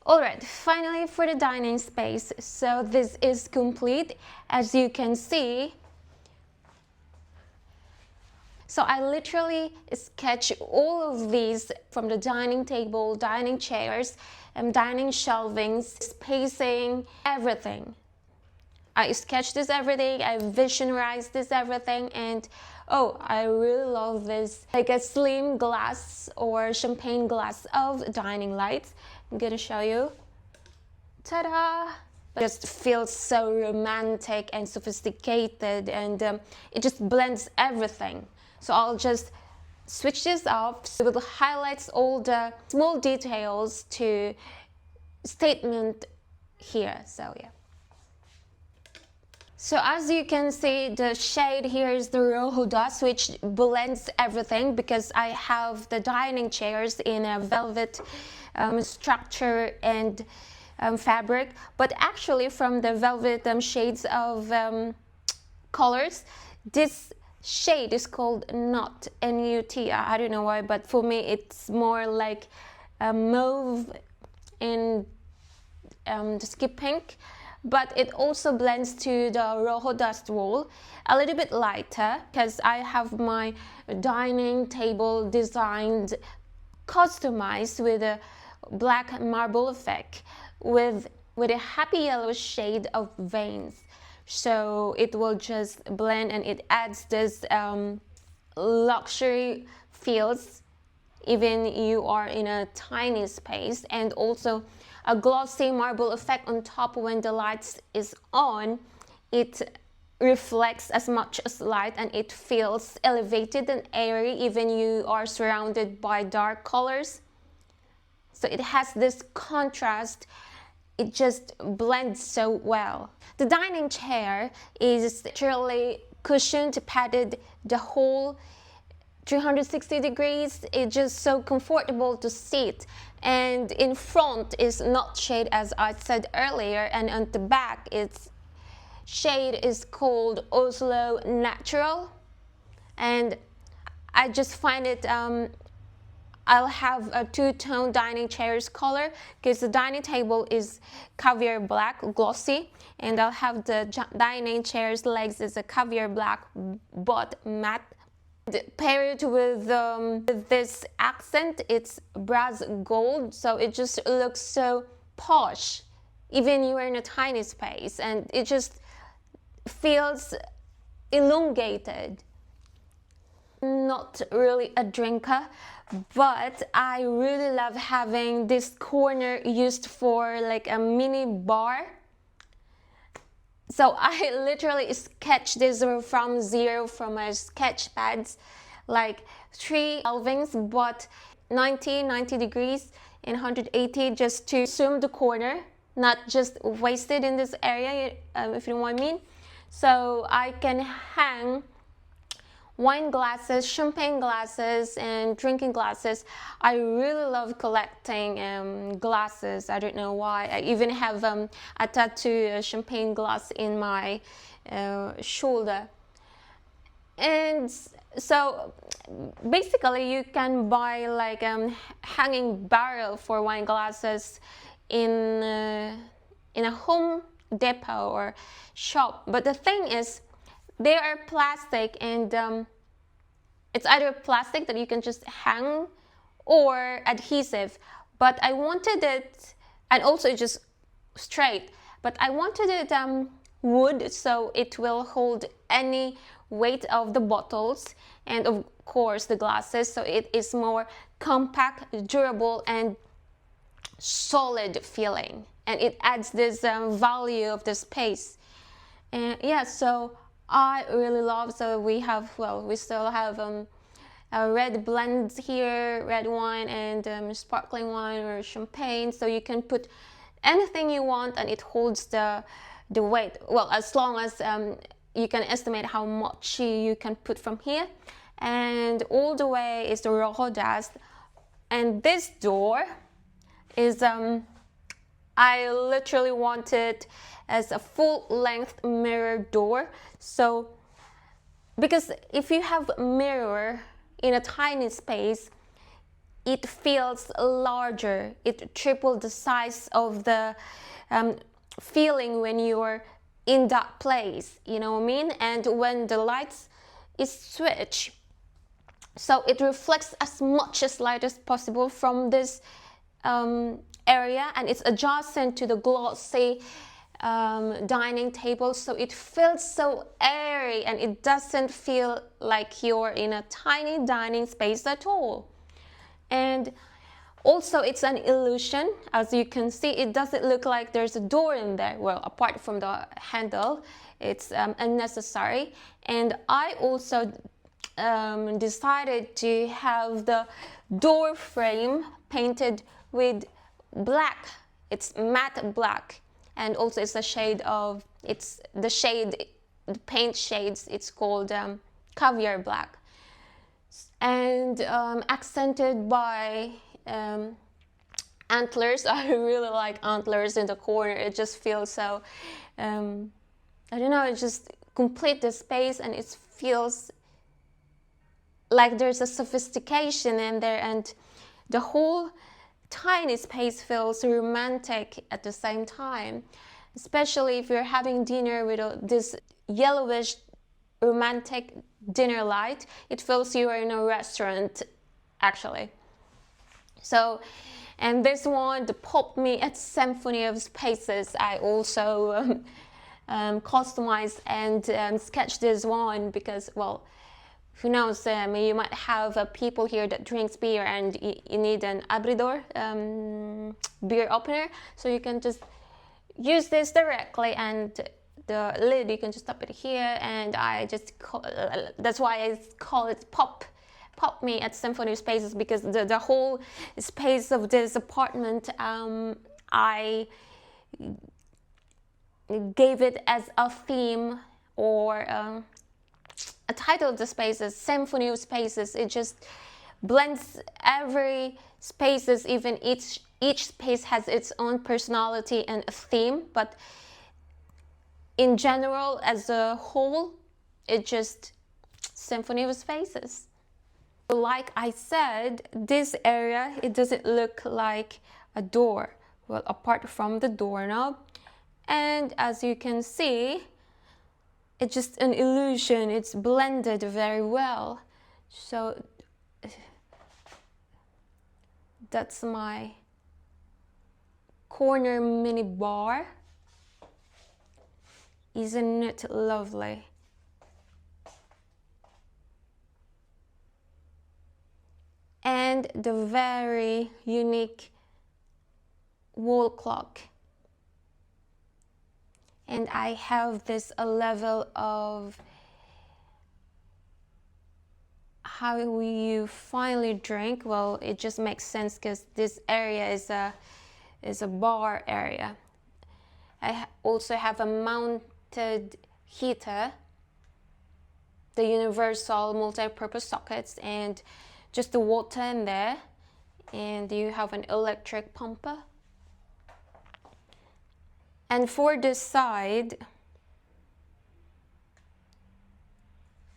Alright, finally for the dining space. So this is complete, as you can see. So I literally sketch all of these from the dining table, dining chairs, dining shelvings, spacing, everything. I sketched this everything, I visualized this everything, and oh, I really love this, like a slim glass or champagne glass of dining lights. I'm gonna show you. Ta-da! It just feels so romantic and sophisticated, and it just blends everything. So I'll just switch this off so it highlights all the small details to statement here. So yeah. So as you can see, the shade here is the Rojo Dust, which blends everything because I have the dining chairs in a velvet structure and fabric. But actually from the velvet shades of colors, this shade is called Nut, N-U-T. I don't know why, but for me it's more like mauve and just pink. But it also blends to the Rojo Dust wool a little bit lighter because I have my dining table designed, customized with a black marble effect with a happy yellow shade of veins. So it will just blend and it adds this luxury feels even you are in a tiny space, and also a glossy marble effect on top. When the lights is on, it reflects as much as light and it feels elevated and airy even you are surrounded by dark colors. So it has this contrast, it just blends so well. The dining chair is literally cushioned, padded the whole 360 degrees. It's just so comfortable to sit, and in front is not shade as I said earlier, and on the back its shade is called Oslo Natural, and I just find it I'll have a two-tone dining chairs color because the dining table is caviar black, glossy, and I'll have the dining chairs legs is a caviar black but matte. Paired with this accent, it's brass gold, so it just looks so posh even you are in a tiny space, and it just feels elongated. Not really a drinker, but I really love having this corner used for like a mini bar. So I literally sketched this from zero from my sketch pads, like 3 shelvings, but 90 degrees and 180 just to zoom the corner, not just wasted in this area, if you know what I mean. So I can hang wine glasses, champagne glasses, and drinking glasses. I really love collecting glasses. I don't know why. I even have a tattoo, a champagne glass in my shoulder. And so basically you can buy like hanging barrel for wine glasses in a Home Depot or shop. But the thing is, they are plastic, and it's either plastic that you can just hang or adhesive. But I wanted it, and also it's just straight, but I wanted it wood, so it will hold any weight of the bottles and of course the glasses, so it is more compact, durable, and solid feeling, and it adds this value of the space. And yeah, so I really love. So we have, well, we still have a red blend here, red wine and sparkling wine or champagne. So you can put anything you want and it holds the weight. Well, as long as you can estimate how much you can put from here. And all the way is the Rojo Dust. And this door is I literally wanted as a full-length mirror door. So because if you have a mirror in a tiny space, it feels larger. It tripled the size of the feeling when you're in that place, you know what I mean? And when the lights is switched, so it reflects as much as light as possible from this area, and it's adjacent to the glossy dining table, so it feels so airy and it doesn't feel like you're in a tiny dining space at all. And also it's an illusion. As you can see, it doesn't look like there's a door in there. Well, apart from the handle, it's unnecessary. And I also decided to have the door frame painted with black. It's matte black, and also it's a shade of, it's the shade, the paint shades, it's called caviar black, and accented by antlers. I really like antlers in the corner. It just feels so I don't know, it just complete the space, and it feels like there's a sophistication in there, and the whole tiny space feels romantic at the same time, especially if you're having dinner with this yellowish romantic dinner light. It feels you are in a restaurant actually. So, and this one, the Pop Me at Symphony of Spaces, I also customized and sketched this one because, well, who knows, you might have people here that drinks beer and you need an abridor, beer opener, so you can just use this directly, and the lid, you can just tap it here, and I just that's why I call it Pop Me at Symphony of Spaces, because the whole space of this apartment, I gave it as a theme, or a title of the spaces, Symphony of Spaces. It just blends every spaces, even each space has its own personality and a theme, but in general, as a whole, it just Symphony of Spaces. Like I said, this area, it doesn't look like a door, well, apart from the doorknob, and as you can see, it's just an illusion. It's blended very well. So that's my corner mini bar. Isn't it lovely? And the very unique wall clock. And I have this a level of how you finally drink. Well, it just makes sense because this area is a bar area. I also have a mounted heater, the universal multi-purpose sockets, and just the water in there. And you have an electric pumper. And for this side,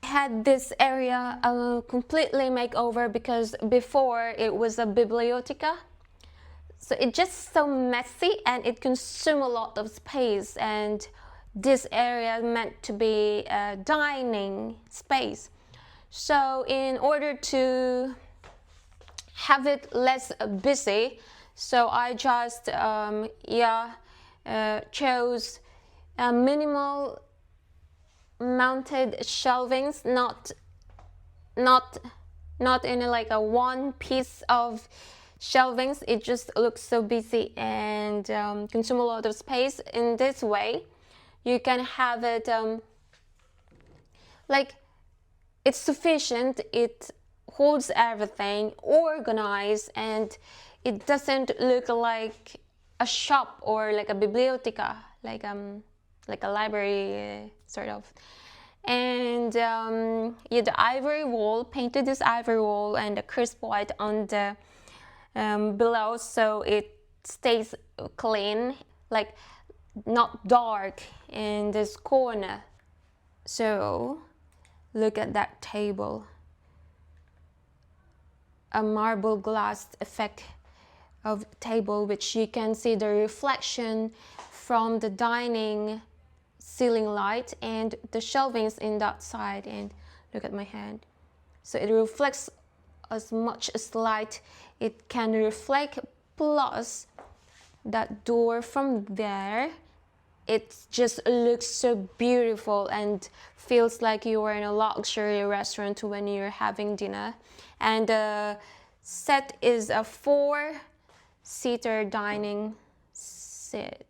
I had this area completely makeover, because before it was a biblioteca. So it's just so messy and it consumes a lot of space, and this area meant to be a dining space. So in order to have it less busy, so I just chose minimal mounted shelvings, not in like a one piece of shelvings. It just looks so busy and consume a lot of space. In this way, you can have it like it's sufficient. It holds everything organized, and it doesn't look like a shop or like a biblioteca, like a library sort of. And the ivory wall, painted this ivory wall and a crisp white on the below, so it stays clean, like not dark in this corner. So look at that table. a marble glass effect of table, which you can see the reflection from the dining ceiling light and the shelvings in that side. And look at my hand, so it reflects as much as light it can reflect, plus that door from there, it just looks so beautiful and feels like you are in a luxury restaurant when you're having dinner. And the set is a 4-seater dining set.